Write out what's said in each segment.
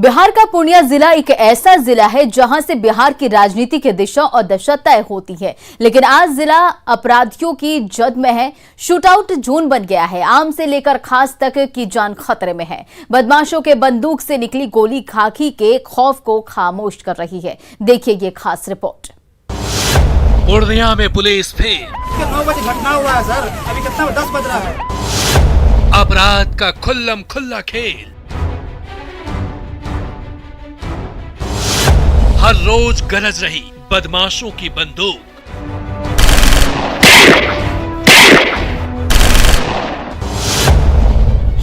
बिहार का पूर्णिया जिला एक ऐसा जिला है जहां से बिहार की राजनीति की दिशा और दशा तय होती है, लेकिन आज जिला अपराधियों की जद में है। शूटआउट जोन बन गया है। आम से लेकर खास तक की जान खतरे में है। बदमाशों के बंदूक से निकली गोली खाकी के खौफ को खामोश कर रही है। देखिए ये खास रिपोर्ट। पूर्णिया में पुलिस फेल। 9 बजे घटना हुआ है सर, अभी कितना 10 बज रहा है। अपराध का खुल्लम खुल्ला खेल। हर रोज गरज रही बदमाशों की बंदूक।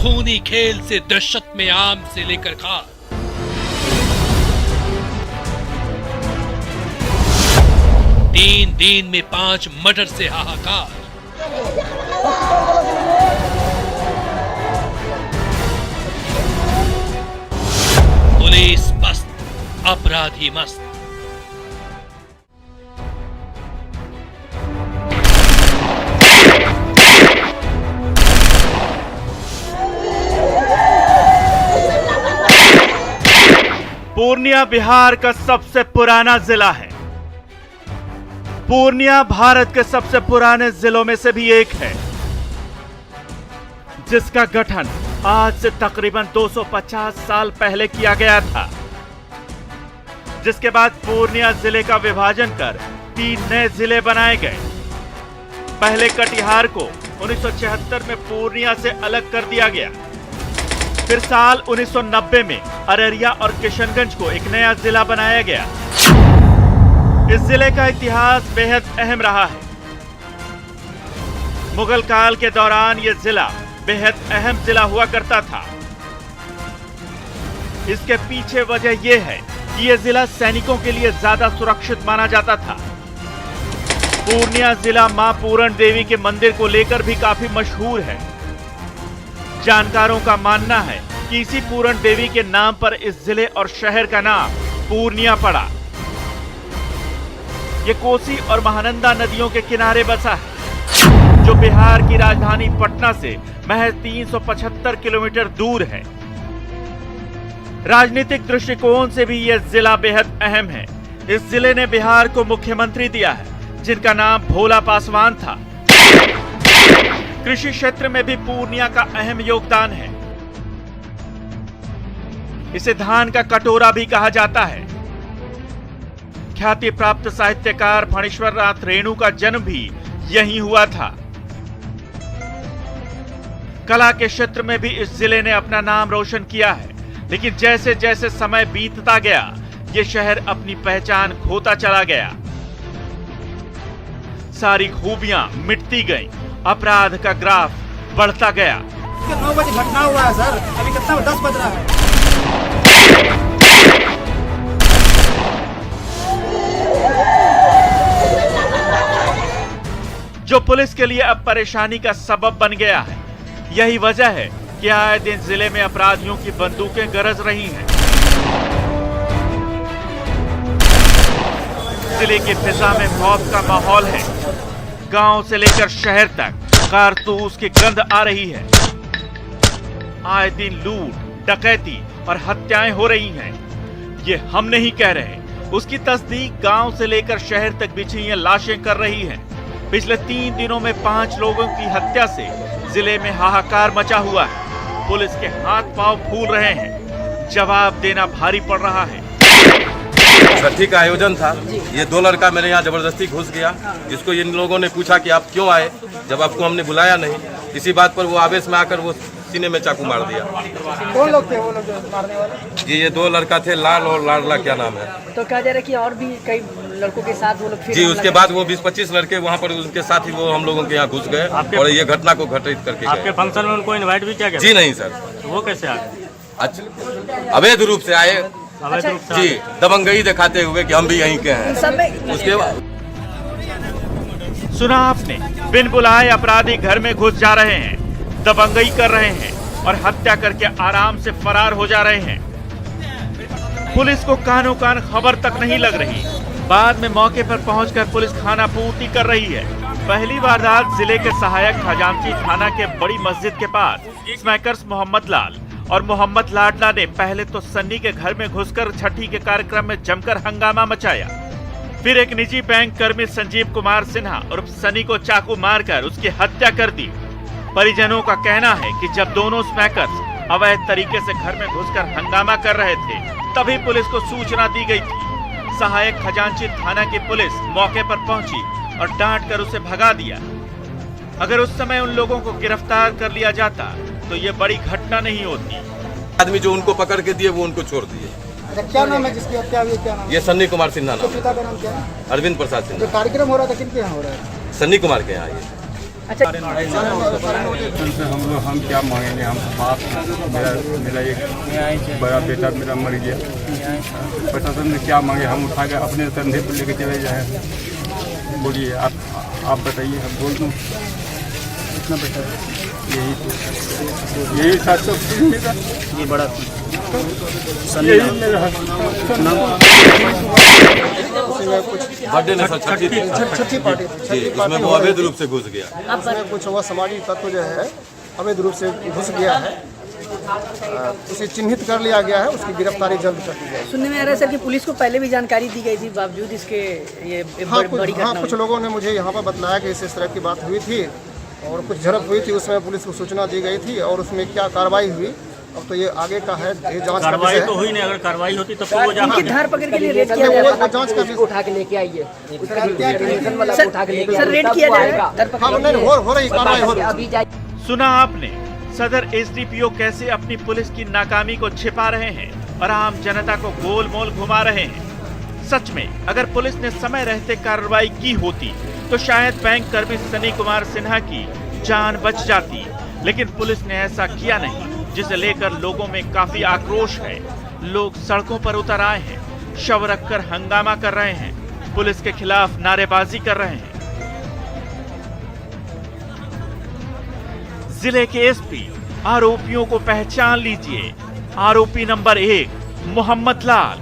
खूनी खेल से दहशत में आम से लेकर खास। तीन दिन में 5 मर्डर से हाहाकार। पुलिस मस्त, अपराधी मस्त। पूर्णिया बिहार का सबसे पुराना जिला है। पूर्णिया भारत के सबसे पुराने जिलों में से भी एक है, जिसका गठन आज से तकरीबन 250 साल पहले किया गया था। जिसके बाद पूर्णिया जिले का विभाजन कर 3 नए जिले बनाए गए। पहले कटिहार को 1976 में पूर्णिया से अलग कर दिया गया। फिर साल 1990 में अररिया और किशनगंज को एक नया जिला बनाया गया। इस जिले का इतिहास बेहद अहम रहा है। मुगल काल के दौरान यह जिला बेहद अहम जिला हुआ करता था। इसके पीछे वजह यह है कि यह जिला सैनिकों के लिए ज्यादा सुरक्षित माना जाता था। पूर्णिया जिला मां पूरण देवी के मंदिर को लेकर भी काफी मशहूर है। जानकारों का मानना है कि इसी पूरण देवी के नाम पर इस जिले और शहर का नाम पूर्णिया पड़ा। ये कोसी और महानंदा नदियों के किनारे बसा है, जो बिहार की राजधानी पटना से महज 375 किलोमीटर दूर है। राजनीतिक दृष्टिकोण से भी यह जिला बेहद अहम है। इस जिले ने बिहार को मुख्यमंत्री दिया है, जिनका नाम भोला पासवान था। कृषि क्षेत्र में भी पूर्णिया का अहम योगदान है। इसे धान का कटोरा भी कहा जाता है। ख्याति प्राप्त साहित्यकार फणीश्वर नाथ रेणु का जन्म भी यहीं हुआ था। कला के क्षेत्र में भी इस जिले ने अपना नाम रोशन किया है, लेकिन जैसे जैसे समय बीतता गया, ये शहर अपनी पहचान खोता चला गया। सारी खूबियां मिटती गईं, अपराध का ग्राफ बढ़ता गया। 9 बजे घटना हुआ है सर, अभी कितना 10 बज रहा है। जो पुलिस के लिए अब परेशानी का सबब बन गया है। यही वजह है कि आए दिन जिले में अपराधियों की बंदूकें गरज रही हैं। जिले की फिजा में खौफ का माहौल है। गांव से लेकर शहर तक कारतूस की गंध आ रही है। आए दिन लूट, डकैती और हत्याएं हो रही हैं। ये हम नहीं कह रहे, उसकी तस्दीक गांव से लेकर शहर तक बिछी ये लाशें कर रही हैं। पिछले 3 दिनों में 5 लोगों की हत्या से जिले में हाहाकार मचा हुआ है। पुलिस के हाथ पांव फूल रहे हैं। जवाब देना भारी पड़ रहा है। छठी का आयोजन था। ये 2 लड़का मेरे यहाँ जबरदस्ती घुस गया। इसको इन लोगों ने पूछा कि आप क्यों आए, जब आपको हमने बुलाया नहीं। इसी बात पर वो आवेश में आकर वो सीने में चाकू मार दिया। कौन लोग थे वो लोग मारने वाले? जी ये 2 लड़का थे, लाल और लाडला क्या नाम है। तो कहा जा रहा है कि और भी कई लड़कों के साथ वो लोग फिर जी उसके बाद वो 20-25 लड़के वहाँ पर उनके साथ ही वो हम लोगों के यहाँ घुस गए और ये घटना को घटित करके आपके फंक्शन में उनको इनवाइट भी किया गया? जी नहीं सर। वो कैसे आ गए? अच्छा अवैध रूप से आए जी, दबंगई दिखाते हुए कि हम भी यहीं के हैं। उसके बाद सुना आपने, बिन बुलाए अपराधी घर में घुस जा रहे हैं, दबंगई कर रहे हैं और हत्या करके आराम से फरार हो जा रहे हैं। पुलिस को कानों कान खबर तक नहीं लग रही। बाद में मौके पर पहुंचकर पुलिस खाना पूर्ति कर रही है। पहली वारदात जिले के सहायक खजांची थाना के बड़ी मस्जिद के पास स्मैकर्स मोहम्मद लाल और मोहम्मद लाडला ने पहले तो सन्नी के घर में घुसकर छठी के कार्यक्रम में जमकर हंगामा मचाया। फिर एक निजी बैंक कर्मी संजीव कुमार सिन्हा उर्फ सनी को चाकू मारकर उसकी हत्या कर दी। परिजनों का कहना है कि जब दोनों स्मैकर्स अवैध तरीके से घर में घुसकर हंगामा कर रहे थे, तभी पुलिस को सूचना दी गई थी। सहायक खजांची थाना की पुलिस मौके पर पहुंची और डांट कर उसे भगा दिया। अगर उस समय उन लोगों को गिरफ्तार कर लिया जाता तो ये बड़ी घटना नहीं होती। आदमी जो उनको पकड़ के दिए वो उनको छोड़ दिए। अच्छा, क्या नाम है जिसकी हत्या हुई, क्या नाम है? ये सन्नी कुमार सिन्हा नाम है। पिता का नाम क्या है? अरविंद प्रसाद जो सिन्हा। कार्यक्रम हो रहा था किनके यहाँ हो रहा है? सन्नी कुमार के यहाँ ये। हम क्या मांगेंगे? हम बाप मेरा एक बड़ा बेटा मेरा मर गया, प्रशासन ने क्या मांगे? हम उठा के अपने कंधे पर लेके चले जाए। बोलिए आप बताइए, हम बोल दूँ इतना बेटा यही था सब मेरा, ये बड़ा यही मेरा बर्थडे ने छठी छठी पार्टी जी, उसमें वो अवैध रूप से घुस गया। अब कुछ हुआ, सामाजिक तत्व जो है अवैध रूप से घुस गया है, उसे चिन्हित कर लिया गया है, उसकी गिरफ्तारी जल्द कर दी जाएगी। सुनने में आ रहा है सर कि पुलिस को पहले भी जानकारी दी गई थी, बावजूद इसके ये बड़ी घटना कुछ लोगों ने मुझे यहाँ पर बतलाया कि इस तरह की बात हुई थी और कुछ झड़प हुई थी, उसमें पुलिस को सूचना दी गई थी और उसमें क्या कार्रवाई हुई अब तो ये आगे का है, ये जांच का कार्रवाई विषय तो है। हुई नहीं, अगर कार्रवाई होती तो वो उनकी धार पकड़ के लिए रेड किया वो जाएगा। जांच का विषय उठा के लेके आइए सर, रेड किया जाएगा। हाँ, नहीं, हो रही कार्रवाई हो रही। सुना आपने सदर एसडीपीओ कैसे अपनी पुलिस की नाकामी को छिपा रहे हैं और आम जनता को गोल मोल घुमा रहे हैं। सच में अगर पुलिस ने समय रहते कार्रवाई की होती तो शायद बैंक कर्मी सनी कुमार सिन्हा की जान बच जाती, लेकिन पुलिस ने ऐसा किया नहीं, जिसे लेकर लोगों में काफी आक्रोश है। लोग सड़कों पर उतर आए हैं, शव रखकर हंगामा कर रहे हैं, पुलिस के खिलाफ नारेबाजी कर रहे हैं। जिले के एसपी आरोपियों को पहचान लीजिए। आरोपी नंबर 1 मोहम्मद लाल,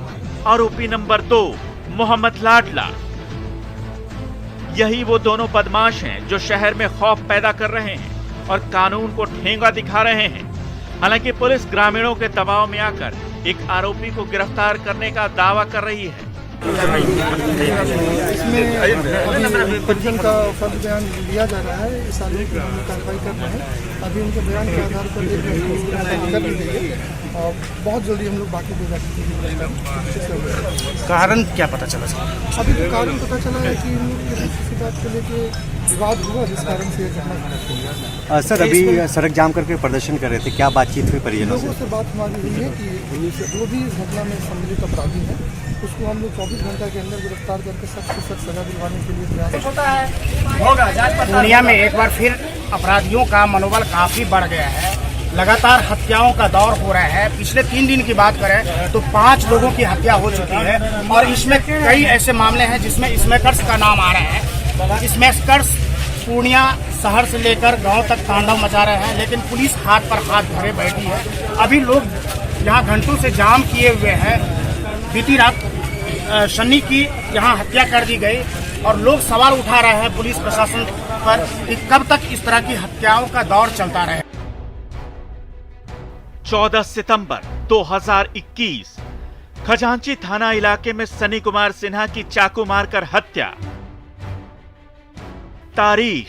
आरोपी नंबर 2 मोहम्मद लाडला। यही वो दोनों बदमाश हैं जो शहर में खौफ पैदा कर रहे हैं और कानून को ठेंगा दिखा रहे हैं। हालांकि पुलिस ग्रामीणों के दबाव में आकर एक आरोपी को गिरफ्तार करने का दावा कर रही है। इसमें परिजन का फर्ज बयान लिया जा रहा है, इस आरोपी की हम कार्रवाई कर रहे हैं। अभी उनके बयान के आधार पर कर दी गई है और बहुत जल्दी हम लोग बाकी कारण क्या पता चला? अभी तो कारण पता चला है कि किसी बात को लेके विवाद हुआ जिस कारण से ये घटना घटित हुई। सर अभी सड़क जाम करके प्रदर्शन कर रहे थे, क्या बातचीत हुई परिजनों लोगों से? बात हमारी हुई है कि जो भी इस घटना में सम्मिलित अपराधी है उसको हम लोग 24 घंटा के अंदर गिरफ्तार करके सख्त से सख्त सजा दिलवाने के लिए प्रयास। पूर्णिया में एक बार फिर अपराधियों का मनोबल काफी बढ़ गया है। लगातार हत्याओं का दौर हो रहा है। पिछले 3 दिन की बात करें तो 5 लोगों की हत्या हो चुकी है और इसमें कई ऐसे मामले हैं जिसमें स्मैकर्स का नाम आ रहा है। स्मैकर्स पूर्णिया शहर से लेकर गांव तक तांडव मचा रहे हैं, लेकिन पुलिस हाथ पर हाथ धरे बैठी है। अभी लोग यहाँ घंटों से जाम किए हुए हैं। बीती रात सन्नी की यहाँ हत्या कर दी गई और लोग सवाल उठा रहे हैं पुलिस प्रशासन पर कि कब तक इस तरह की हत्याओं का दौर चलता रहे। 14 सितंबर 2021 खजांची थाना इलाके में सनी कुमार सिन्हा की चाकू मारकर हत्या। तारीख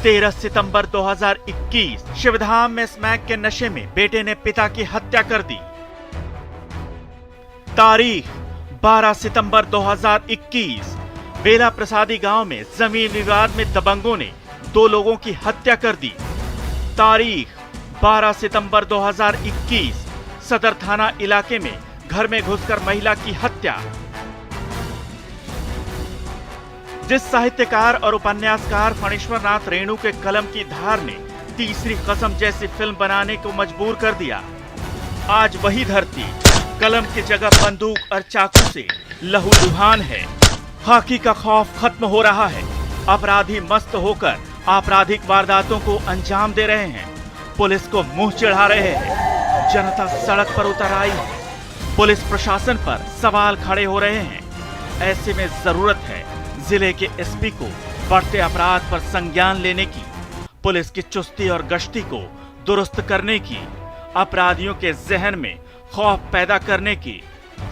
13 सितंबर 2021 शिवधाम में स्मैक के नशे में बेटे ने पिता की हत्या कर दी। तारीख 12 सितंबर 2021 बेला प्रसादी गांव में जमीन विवाद में दबंगों ने 2 लोगों की हत्या कर दी। तारीख 12 सितंबर 2021 सदर थाना इलाके में घर में घुसकर महिला की हत्या। जिस साहित्यकार और उपन्यासकार फणीश्वर नाथ रेणु के कलम की धार ने तीसरी कसम जैसी फिल्म बनाने को मजबूर कर दिया, आज वही धरती कलम की जगह बंदूक और चाकू से लहूलुहान है। खाकी का खौफ खत्म हो रहा है। अपराधी मस्त होकर आपराधिक वारदातों को अंजाम दे रहे हैं। पुलिस को मुंह चिढ़ा रहे हैं। जनता सड़क पर उतर आई है। पुलिस प्रशासन पर सवाल खड़े हो रहे हैं। ऐसे में जरूरत है जिले के एसपी को बढ़ते अपराध पर संज्ञान लेने की, पुलिस की चुस्ती और गश्ती को दुरुस्त करने की, अपराधियों के जहन में खौफ पैदा करने की,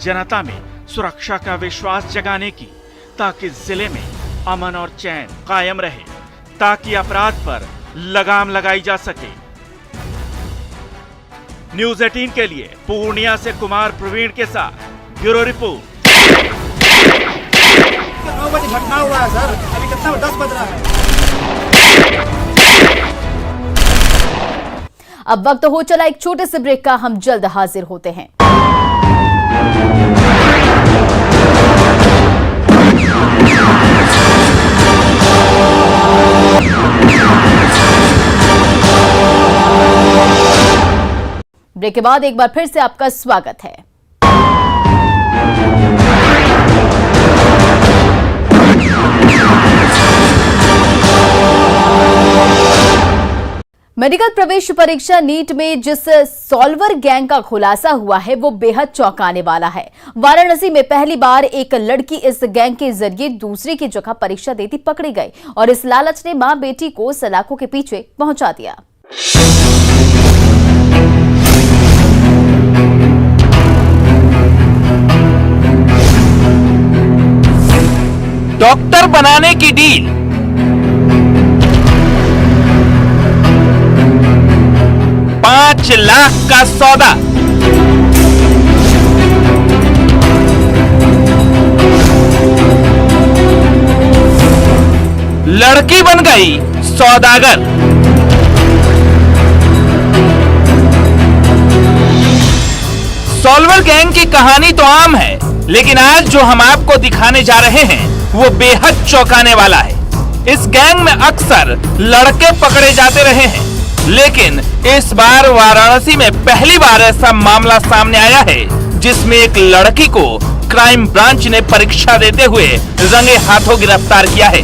जनता में सुरक्षा का विश्वास जगाने की, ताकि जिले में अमन और चैन कायम रहे, ताकि अपराध पर लगाम लगाई जा सके। न्यूज़ 18 के लिए पूर्णिया से कुमार प्रवीण के साथ ब्यूरो रिपोर्ट। 9 बजे घटना हुआ है सर, अभी कितना 10 बज रहा है। अब वक्त हो चला एक छोटे से ब्रेक का, हम जल्द हाजिर होते हैं। ब्रेक के बाद एक बार फिर से आपका स्वागत है। मेडिकल प्रवेश परीक्षा नीट में जिस सॉल्वर गैंग का खुलासा हुआ है वो बेहद चौंकाने वाला है। वाराणसी में पहली बार एक लड़की इस गैंग के जरिए दूसरे की जगह परीक्षा देती पकड़ी गई और इस लालच ने मां बेटी को सलाखों के पीछे पहुंचा दिया। डॉक्टर बनाने की डील, $5 लाख का सौदा, लड़की बन गई सौदागर। सॉल्वर गैंग की कहानी तो आम है, लेकिन आज जो हम आपको दिखाने जा रहे हैं वो बेहद चौंकाने वाला है। इस गैंग में अक्सर लड़के पकड़े जाते रहे हैं, लेकिन इस बार वाराणसी में पहली बार ऐसा मामला सामने आया है जिसमें एक लड़की को क्राइम ब्रांच ने परीक्षा देते हुए रंगे हाथों गिरफ्तार किया है।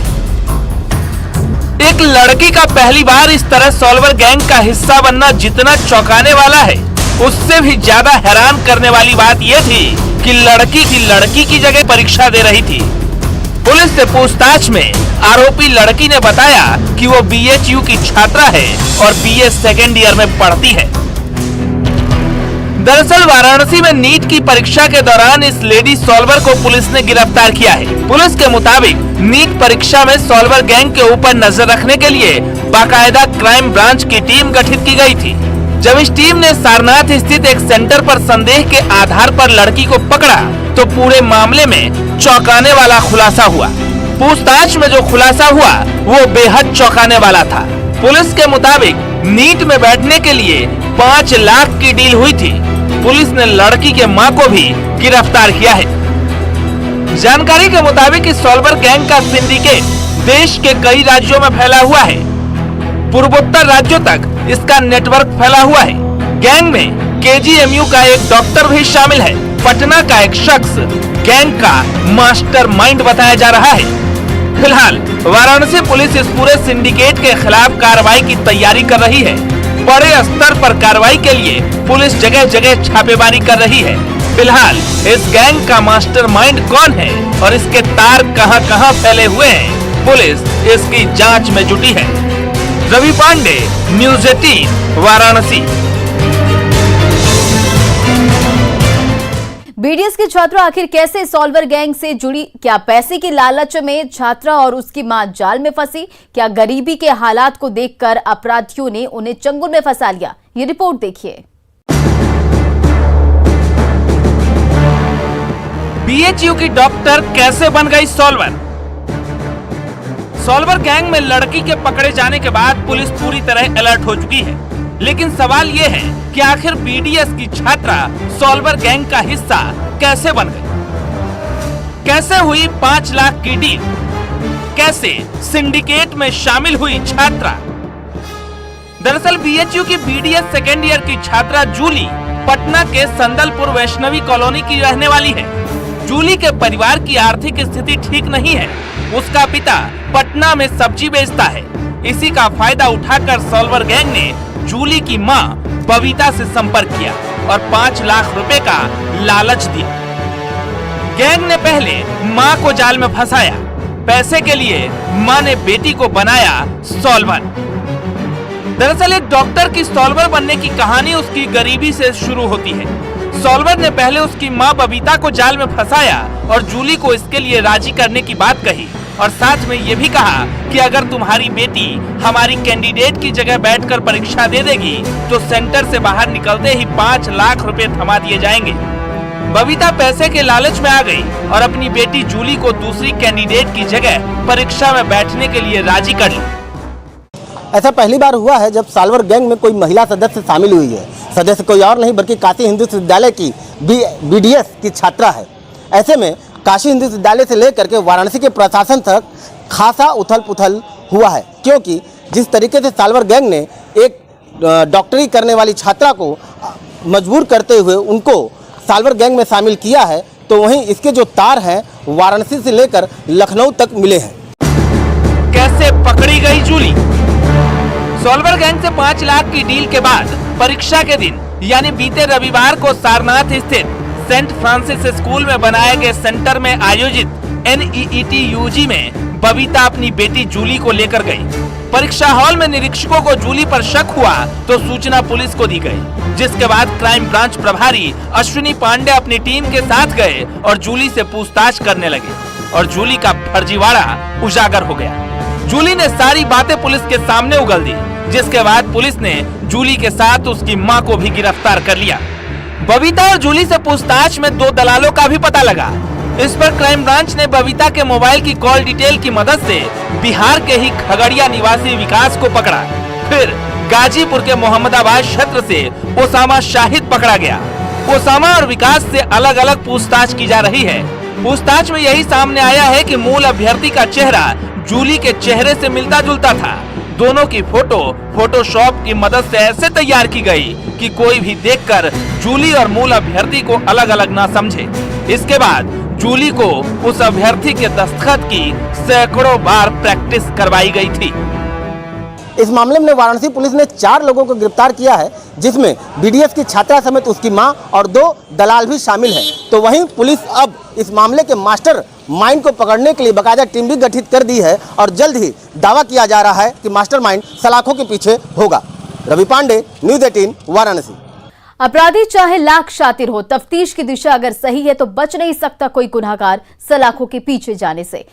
एक लड़की का पहली बार इस तरह सॉल्वर गैंग का हिस्सा बनना जितना चौंकाने वाला है, उससे भी ज्यादा हैरान करने वाली बात यह थी कि लड़की की जगह परीक्षा दे रही थी। पुलिस से पूछताछ में आरोपी लड़की ने बताया कि वो BHU की छात्रा है और BA सेकेंड ईयर में पढ़ती है। दरअसल वाराणसी में नीट की परीक्षा के दौरान इस लेडी सॉल्वर को पुलिस ने गिरफ्तार किया है। पुलिस के मुताबिक नीट परीक्षा में सॉल्वर गैंग के ऊपर नजर रखने के लिए बाकायदा क्राइम ब्रांच की टीम गठित की गई थी। जब इस टीम ने सारनाथ स्थित एक सेंटर पर संदेह के आधार पर लड़की को पकड़ा तो पूरे मामले में चौंकाने वाला खुलासा हुआ। पूछताछ में जो खुलासा हुआ वो बेहद चौंकाने वाला था। पुलिस के मुताबिक नीट में बैठने के लिए 5 लाख की डील हुई थी। पुलिस ने लड़की के मां को भी गिरफ्तार किया है। जानकारी के मुताबिक इस सॉल्वर गैंग का सिंडिकेट देश के कई राज्यों में फैला हुआ है। पूर्वोत्तर राज्यों तक इसका नेटवर्क फैला हुआ है। गैंग में KGMU का एक डॉक्टर भी शामिल है। पटना का एक शख्स गैंग का मास्टरमाइंड बताया जा रहा है। फिलहाल वाराणसी पुलिस इस पूरे सिंडिकेट के खिलाफ कार्रवाई की तैयारी कर रही है। बड़े स्तर पर कार्रवाई के लिए पुलिस जगह जगह छापेमारी कर रही है। फिलहाल इस गैंग का मास्टरमाइंड कौन है और इसके तार कहां-कहां फैले हुए हैं, पुलिस इसकी जांच में जुटी है। रवि पांडे, न्यूज़ 18 वाराणसी। BDS की छात्रा आखिर कैसे सॉल्वर गैंग से जुड़ी? क्या पैसे की लालच में छात्रा और उसकी मां जाल में फंसी? क्या गरीबी के हालात को देखकर अपराधियों ने उन्हें चंगुल में फंसा लिया? ये रिपोर्ट देखिए। BHU की डॉक्टर कैसे बन गई सॉल्वर? सॉल्वर गैंग में लड़की के पकड़े जाने के बाद पुलिस पूरी तरह अलर्ट हो चुकी है, लेकिन सवाल ये है कि आखिर BDS की छात्रा सॉल्वर गैंग का हिस्सा कैसे बन गई? कैसे हुई 5 लाख की डील? कैसे सिंडिकेट में शामिल हुई छात्रा? दरअसल BHU की BDS सेकेंड ईयर की छात्रा जूली पटना के संदलपुर वैष्णवी कॉलोनी की रहने वाली है। जूली के परिवार की आर्थिक स्थिति ठीक नहीं है। उसका पिता पटना में सब्जी बेचता है। इसी का फायदा उठाकर सॉल्वर गैंग ने जूली की मां बबीता से संपर्क किया और 5 लाख रुपए का लालच दिया। गैंग ने पहले मां को जाल में फंसाया। पैसे के लिए मां ने बेटी को बनाया सॉल्वर। दरअसल एक डॉक्टर की सॉल्वर बनने की कहानी उसकी गरीबी से शुरू होती है। सॉल्वर ने पहले उसकी मां बबीता को जाल में फंसाया और जूली को इसके लिए राजी करने की बात कही और साथ में ये भी कहा कि अगर तुम्हारी बेटी हमारी कैंडिडेट की जगह बैठकर परीक्षा दे देगी तो सेंटर से बाहर निकलते ही 5 लाख रुपए थमा दिए जाएंगे। बबीता पैसे के लालच में आ गई और अपनी बेटी जूली को दूसरी कैंडिडेट की जगह परीक्षा में बैठने के लिए राजी कर ली। ऐसा पहली बार हुआ है जब साल्वर गैंग में कोई महिला सदस्य शामिल हुई है। सदस्य कोई और नहीं बल्कि काशी हिंदू विश्वविद्यालय की BDS की छात्रा है। ऐसे में काशी हिंदू विश्वविद्यालय से लेकर के वाराणसी के प्रशासन तक खासा उथल पुथल हुआ है, क्योंकि जिस तरीके से साल्वर गैंग ने एक डॉक्टरी करने वाली छात्रा को मजबूर करते हुए उनको साल्वर गैंग में शामिल किया है, तो वहीं इसके जो तार हैं वाराणसी से लेकर लखनऊ तक मिले हैं। कैसे पकड़ी गई जूली? सॉल्वर गैंग से 5 लाख की डील के बाद परीक्षा के दिन यानी बीते रविवार को सारनाथ स्थित सेंट फ्रांसिस स्कूल में बनाए गए सेंटर में आयोजित NEET UG में बबीता अपनी बेटी जूली को लेकर गई। परीक्षा हॉल में निरीक्षकों को जूली पर शक हुआ तो सूचना पुलिस को दी गई, जिसके बाद क्राइम ब्रांच प्रभारी अश्विनी पांडे अपनी टीम के साथ गए और जूली से पूछताछ करने लगे और जूली का फर्जीवाड़ा उजागर हो गया। जूली ने सारी बातें पुलिस के सामने उगल दी, जिसके बाद पुलिस ने जूली के साथ उसकी मां को भी गिरफ्तार कर लिया। बबीता और जूली से पूछताछ में 2 दलालों का भी पता लगा। इस पर क्राइम ब्रांच ने बबीता के मोबाइल की कॉल डिटेल की मदद से बिहार के ही खगड़िया निवासी विकास को पकड़ा। फिर गाजीपुर के मोहम्मदाबाद क्षेत्र से ओसामा शाहिद पकड़ा गया। ओसामा और विकास से अलग अलग पूछताछ की जा रही है। पूछताछ में यही सामने आया है कि मूल अभ्यर्थी का चेहरा जूली के चेहरे से मिलता जुलता था। दोनों की फोटो फोटोशॉप की मदद से ऐसे तैयार की गई कि कोई भी देखकर जूली और मूल अभ्यर्थी को अलग अलग ना समझे। इसके बाद जूली को उस अभ्यर्थी के दस्तखत की सैकड़ों बार प्रैक्टिस करवाई गई थी। इस मामले में वाराणसी पुलिस ने 4 लोगों को गिरफ्तार किया है, जिसमें BDS की छात्रा समेत उसकी मां और 2 दलाल भी शामिल हैं। तो वहीं पुलिस अब इस मामले के मास्टर माइंड को पकड़ने के लिए बाकायदा टीम भी गठित कर दी है और जल्द ही दावा किया जा रहा है कि मास्टरमाइंड सलाखों के पीछे होगा। रवि पांडे, न्यूज़ 18 वाराणसी। अपराधी चाहे लाख शातिर हो, तफ्तीश की दिशा अगर सही है तो बच नहीं सकता कोई गुनहगार सलाखों के पीछे जाने से।